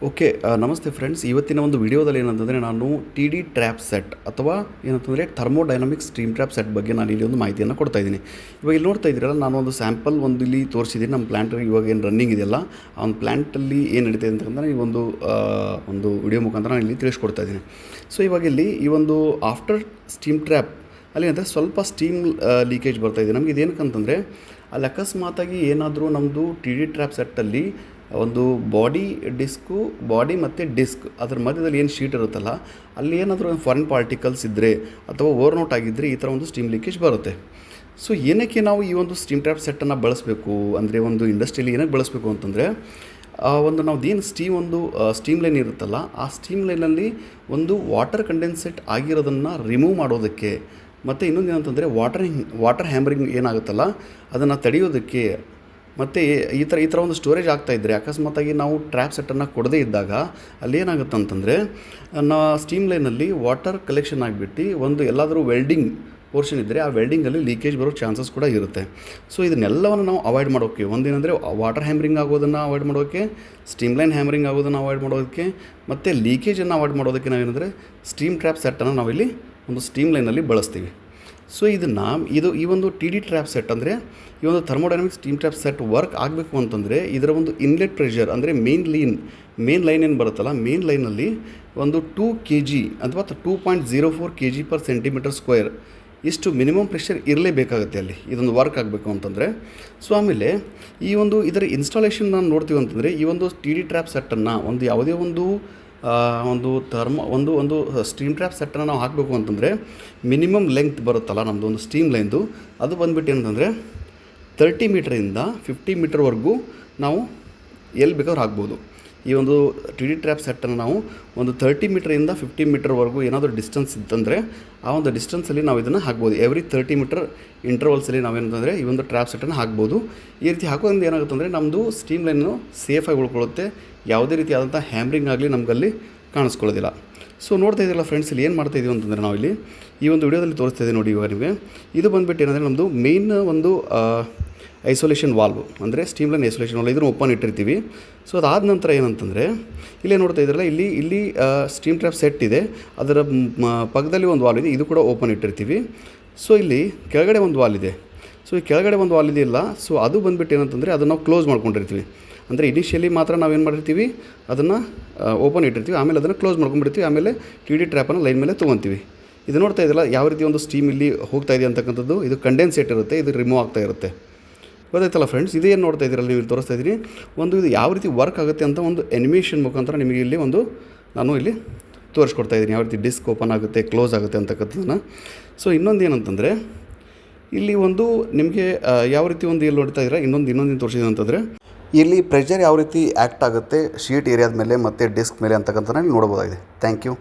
Okay ನಮಸ್ತೆ friends. ಇವತ್ತಿನ ಒಂದು ವಿಡಿಯೋದಲ್ಲಿ ಏನಂತಂದರೆ ನಾನು ಟಿ ಡಿ ಟ್ರ್ಯಾಪ್ ಸೆಟ್ ಅಥವಾ ಏನಂತಂದರೆ ಥರ್ಮೋಡೈನಮಿಕ್ ಸ್ಟೀಮ್ ಟ್ರ್ಯಾಪ್ ಸೆಟ್ ಬಗ್ಗೆ ನಾನು ಇಲ್ಲಿ ಒಂದು ಮಾಹಿತಿಯನ್ನು ಕೊಡ್ತಾ ಇದ್ದೀನಿ. ಇವಾಗ ಇಲ್ಲಿ ನೋಡ್ತಾ ಇದ್ದೀರಲ್ಲ, ನಾನು ಒಂದು ಸ್ಯಾಂಪಲ್ ಒಂದು ಇಲ್ಲಿ ತೋರಿಸಿದ್ದೀನಿ. ನಮ್ಮ ಪ್ಲ್ಯಾಂಟ್ ಇವಾಗ ಏನು ರನ್ನಿಂಗ್ ಇದೆಯಲ್ಲ, ಆ ಒಂದು ಪ್ಲ್ಯಾಂಟಲ್ಲಿ ಏನು ನಡೀತಿದೆ ಅಂತಂದರೆ ಈ ಒಂದು ವಿಡಿಯೋ ಮುಖಾಂತರ ನಾನು ಇಲ್ಲಿ ತಿಳಿಸ್ಕೊಡ್ತಾ ಇದ್ದೀನಿ. ಸೊ ಇವಾಗ ಇಲ್ಲಿ ಈ ಒಂದು ಆಫ್ಟರ್ ಸ್ಟೀಮ್ ಟ್ರ್ಯಾಪ್ ಅಲ್ಲಿ ಅಂದರೆ ಸ್ವಲ್ಪ ಸ್ಟೀಮ್ ಲೀಕೇಜ್ ಬರ್ತಾಯಿದೆ. ನಮಗೆ ಇದೇನಕ್ಕಂತಂದರೆ ಅಲ್ಲಿ ಅಕಸ್ಮಾತಾಗಿ ಏನಾದರೂ ನಮ್ಮದು ಟಿ ಡಿ ಟ್ರ್ಯಾಪ್ ಸೆಟ್ಟಲ್ಲಿ ಒಂದು ಬಾಡಿ ಮತ್ತು ಡಿಸ್ಕ್ ಅದರ ಮಧ್ಯದಲ್ಲಿ ಏನು ಶೀಟ್ ಇರುತ್ತಲ್ಲ, ಅಲ್ಲಿ ಏನಾದರೂ ಫಾರಿನ್ ಪಾರ್ಟಿಕಲ್ಸ್ ಇದ್ದರೆ ಅಥವಾ ಓವರ್ನೋಟ್ ಆಗಿದ್ದರೆ ಈ ಥರ ಒಂದು ಸ್ಟೀಮ್ ಲೀಕೇಜ್ ಬರುತ್ತೆ. ಸೊ ಏನಕ್ಕೆ ನಾವು ಈ ಒಂದು ಸ್ಟೀಮ್ ಟ್ರ್ಯಾಪ್ ಸೆಟ್ಟನ್ನು ಬಳಸಬೇಕು ಅಂದರೆ, ಒಂದು ಇಂಡಸ್ಟ್ರಿಯಲ್ಲಿ ಏನಕ್ಕೆ ಬಳಸಬೇಕು ಅಂತಂದರೆ, ನಾವ್ದೇನು ಸ್ಟೀಮ್ ಲೈನ್ ಇರುತ್ತಲ್ಲ, ಆ ಸ್ಟೀಮ್ ಲೈನಲ್ಲಿ ಒಂದು ವಾಟರ್ ಕಂಡೆನ್ಸೇಟ್ ಆಗಿರೋದನ್ನು ರಿಮೂವ್ ಮಾಡೋದಕ್ಕೆ, ಮತ್ತು ಇನ್ನೊಂದು ಏನಂತಂದರೆ ವಾಟರ್ ಹ್ಯಾಮರಿಂಗ್ ಏನಾಗುತ್ತಲ್ಲ ಅದನ್ನು ತಡೆಯೋದಕ್ಕೆ, ಮತ್ತು ಈ ಥರ ಒಂದು ಸ್ಟೋರೇಜ್ ಆಗ್ತಾಯಿದ್ರೆ ಅಕಸ್ಮಾತಾಗಿ ನಾವು ಟ್ರ್ಯಾಪ್ ಸೆಟ್ಟನ್ನು ಕೊಡದೇ ಇದ್ದಾಗ ಅಲ್ಲಿ ಏನಾಗುತ್ತೆ ಅಂತಂದರೆ, ಸ್ಟೀಮ್ ಲೈನಲ್ಲಿ ವಾಟರ್ ಕಲೆಕ್ಷನ್ ಆಗಿಬಿಟ್ಟು ಒಂದು ಎಲ್ಲಾದರೂ ವೆಲ್ಡಿಂಗ್ ಪೋರ್ಷನ್ ಇದ್ದರೆ ಆ ವೆಲ್ಡಿಂಗಲ್ಲಿ ಲೀಕೇಜ್ ಬರೋ ಚಾನ್ಸಸ್ ಕೂಡ ಇರುತ್ತೆ. ಸೊ ಇದನ್ನೆಲ್ಲವನ್ನು ನಾವು ಅವಾಯ್ಡ್ ಮಾಡೋಕ್ಕೆ, ಒಂದೇನೆಂದರೆ ವಾಟರ್ ಹ್ಯಾಮರಿಂಗ್ ಆಗೋದನ್ನು ಅವಾಯ್ಡ್ ಮಾಡೋಕ್ಕೆ, ಸ್ಟೀಮ್ ಲೈನ್ ಹ್ಯಾಮರಿಂಗ್ ಆಗೋದನ್ನು ಅವಾಯ್ಡ್ ಮಾಡೋದಕ್ಕೆ, ಮತ್ತು ಲೀಕೇಜನ್ನು ಅವಾಯ್ಡ್ ಮಾಡೋದಕ್ಕೆ ನಾವೇನೆಂದರೆ ಸ್ಟೀಮ್ ಟ್ರ್ಯಾಪ್ ಸೆಟ್ಟನ್ನು ನಾವಿಲ್ಲಿ ಒಂದು ಸ್ಟೀಮ್ ಲೈನಲ್ಲಿ ಬಳಸ್ತೀವಿ. ಸೊ ಈ ಒಂದು ಟಿ ಡಿ ಟ್ರ್ಯಾಪ್ ಸೆಟ್ ಅಂದರೆ ಈ ಒಂದು thermodynamic steam trap set work ಆಗಬೇಕು ಅಂತಂದರೆ ಇದರ ಒಂದು ಇನ್ಲೆಟ್ ಪ್ರೆಷರ್ ಅಂದರೆ ಮೇನ್ ಲೈನ್ ಏನು ಬರುತ್ತಲ್ಲ, ಮೇನ್ ಲೈನಲ್ಲಿ ಒಂದು 2 kg ಅಥವಾ 2.04 kg per cm², ಇಷ್ಟು ಮಿನಿಮಮ್ ಪ್ರೆಷರ್ ಇರಲೇಬೇಕಾಗುತ್ತೆ ಅಲ್ಲಿ ಇದೊಂದು ವರ್ಕ್ ಆಗಬೇಕು ಅಂತಂದರೆ. ಸೊ ಆಮೇಲೆ ಇದರ ಇನ್ಸ್ಟಾಲೇಷನ್ ನಾನು ನೋಡ್ತೀವಿ ಅಂತಂದರೆ, ಈ ಒಂದು ಟಿ ಡಿ ಟ್ರ್ಯಾಪ್ ಸೆಟ್ಟನ್ನು ಯಾವುದೇ ಒಂದು ಸ್ಟೀಮ್ ಟ್ರ್ಯಾಪ್ ಸೆಟ್ಟನ್ನು ನಾವು ಹಾಕಬೇಕು ಅಂತಂದರೆ ಮಿನಿಮಮ್ ಲೆಂತ್ ಬರುತ್ತಲ್ಲ ನಮ್ಮದು ಒಂದು ಸ್ಟೀಮ್ ಲೈನ್ದು, ಅದು ಬಂದುಬಿಟ್ಟು ಏನಂತಂದರೆ 30 ಮೀಟ್ರಿಂದ 50 ಮೀಟರ್ವರೆಗೂ ನಾವು ಎಲ್ಲಿ ಬೇಕಾದ್ರೂ ಹಾಕ್ಬೋದು. ಈ ಒಂದು ಟಿ ಡಿ ಟ್ರ್ಯಾಪ್ ಸೆಟ್ಟನ್ನು ನಾವು ಒಂದು 30 ಮೀಟ್ರಿಂದ 50 ಮೀಟರ್ವರೆಗೂ ಏನಾದರೂ ಡಿಸ್ಟೆನ್ಸ್ ಇತ್ತಂದರೆ ಆ ಒಂದು ಡಿಸ್ಟೆನ್ಸಲ್ಲಿ ನಾವು ಇದನ್ನು ಹಾಕ್ಬೋದು. ಎವ್ರಿ 30 ಮೀಟರ್ ಇಂಟರ್ವಲ್ಸಲ್ಲಿ ನಾವೇನಂತಂದರೆ ಈ ಒಂದು ಟ್ರ್ಯಾಪ್ ಸೆಟ್ಟನ್ನು ಹಾಕ್ಬೋದು. ಈ ರೀತಿ ಹಾಕೋದ್ರಿಂದ ಏನಾಗುತ್ತೆ ಅಂದರೆ ನಮ್ಮದು ಸ್ಟೀಮ್ ಲೈನು ಸೇಫಾಗಿ ಉಳ್ಕೊಳ್ಳುತ್ತೆ, ಯಾವುದೇ ರೀತಿಯಾದಂಥ ಹ್ಯಾಮ್ರಿಂಗ್ ಆಗಲಿ ನಮಗಲ್ಲಿ ಕಾಣಿಸ್ಕೊಳ್ಳೋದಿಲ್ಲ. ಸೊ ನೋಡ್ತಾ ಇದ್ದೀರಲ್ಲ ಫ್ರೆಂಡ್ಸ್, ಇಲ್ಲಿ ಏನು ಮಾಡ್ತಾಯಿದ್ದೀವಿ ಅಂತಂದರೆ ನಾವಿಲ್ಲಿ ಈ ಒಂದು ವಿಡಿಯೋದಲ್ಲಿ ತೋರಿಸ್ತಾ ಇದ್ದೀವಿ ನೋಡಿ. ಇವಾಗ ನಿಮಗೆ ಇದು ಬಂದುಬಿಟ್ಟು ಏನಂದರೆ ನಮ್ಮದು ಮೇನ್ ಒಂದು ಐಸೋಲೇಷನ್ ವಾಲ್ವ್ ಅಂದರೆ ಸ್ಟೀಮ್ ಲೈನ್ ಐಸೋಲೇಷನ್ ವಾಲ್ವ್, ಇದನ್ನು ಓಪನ್ ಇಟ್ಟಿರ್ತೀವಿ. ಸೊ ಅದಾದ ನಂತರ ಏನಂತಂದರೆ ಇಲ್ಲೇ ನೋಡ್ತಾ ಇದ್ದೀರಲ್ಲ, ಇಲ್ಲಿ ಸ್ಟೀಮ್ ಟ್ರ್ಯಾಪ್ ಸೆಟ್ ಇದೆ, ಅದರ ಪಕ್ಕದಲ್ಲಿ ಒಂದು ವಾಲ್ವ್ ಇದೆ, ಇದು ಕೂಡ ಓಪನ್ ಇಟ್ಟಿರ್ತೀವಿ. ಸೊ ಇಲ್ಲಿ ಕೆಳಗಡೆ ಒಂದು ವಾಲ್ ಇದೆ. ಸೊ ಈ ಕೆಳಗಡೆ ಒಂದು ವಾಲ್ ಇದೆಯಲ್ಲ, ಸೊ ಅದು ಬಂದುಬಿಟ್ಟು ಏನಂತಂದರೆ ಅದನ್ನು ನಾವು ಕ್ಲೋಸ್ ಮಾಡ್ಕೊಂಡಿರ್ತೀವಿ. ಅಂದರೆ ಇನಿಷಿಯಲಿ ಮಾತ್ರ ನಾವೇನು ಮಾಡಿರ್ತೀವಿ, ಅದನ್ನು ಓಪನ್ ಇಟ್ಟಿರ್ತೀವಿ, ಆಮೇಲೆ ಅದನ್ನು ಕ್ಲೋಸ್ ಮಾಡ್ಕೊಂಡ್ಬಿಡ್ತೀವಿ, ಆಮೇಲೆ ಟಿ ಡಿ ಟ್ರ್ಯಾಪನ್ನು ಲೈನ್ ಮೇಲೆ ತೊಗೊತೀವಿ. ಇದು ನೋಡ್ತಾ ಇದ್ದಿಲ್ಲ ಯಾವ ರೀತಿ ಒಂದು ಸ್ಟೀಮ್ ಇಲ್ಲಿ ಹೋಗ್ತಾ ಇದೆ ಅಂತಕ್ಕಂಥದ್ದು, ಇದು ಕಂಡೆನ್ಸೇಟ್ ಇರುತ್ತೆ, ಇದು ರಿಮೂವ್ ಆಗ್ತಾ ಇರುತ್ತೆ. ಗೊತ್ತಾಯ್ತಲ್ಲ ಫ್ರೆಂಡ್ಸ್, ಇದೇನು ನೋಡ್ತಾ ಇದ್ದೀರಲ್ಲ ನೀವು, ತೋರಿಸ್ತಾ ಇದ್ದೀನಿ ಇದು ಯಾವ ರೀತಿ ವರ್ಕ್ ಆಗುತ್ತೆ ಅಂತ ಒಂದು ಎನಿಮೇಷನ್ ಮುಖಾಂತರ ನಿಮಗೆ ಇಲ್ಲಿ ನಾನು ಇಲ್ಲಿ ತೋರಿಸ್ಕೊಡ್ತಾ ಇದ್ದೀನಿ, ಯಾವ ರೀತಿ ಡಿಸ್ಕ್ ಓಪನ್ ಆಗುತ್ತೆ, ಕ್ಲೋಸ್ ಆಗುತ್ತೆ ಅಂತಕ್ಕಂಥದ್ದನ್ನು. ಸೊ ಇನ್ನೊಂದು ಏನಂತಂದರೆ ಇಲ್ಲಿ ನಿಮಗೆ ಯಾವ ರೀತಿ ಇಲ್ಲಿ ನೋಡ್ತಾ ಇದ್ದೀರಾ, ಇನ್ನೊಂದು ತೋರಿಸಿದೆ ಅಂತಂದರೆ ಇಲ್ಲಿ ಪ್ರೆಷರ್ ಯಾವ ರೀತಿ ಆ್ಯಕ್ಟ್ ಆಗುತ್ತೆ ಶೀಟ್ ಏರಿಯಾದ ಮೇಲೆ ಮತ್ತು ಡಿಸ್ಕ್ ಮೇಲೆ ಅಂತಕ್ಕಂಥ ನೋಡ್ಬೋದಾಗಿದೆ. Thank you.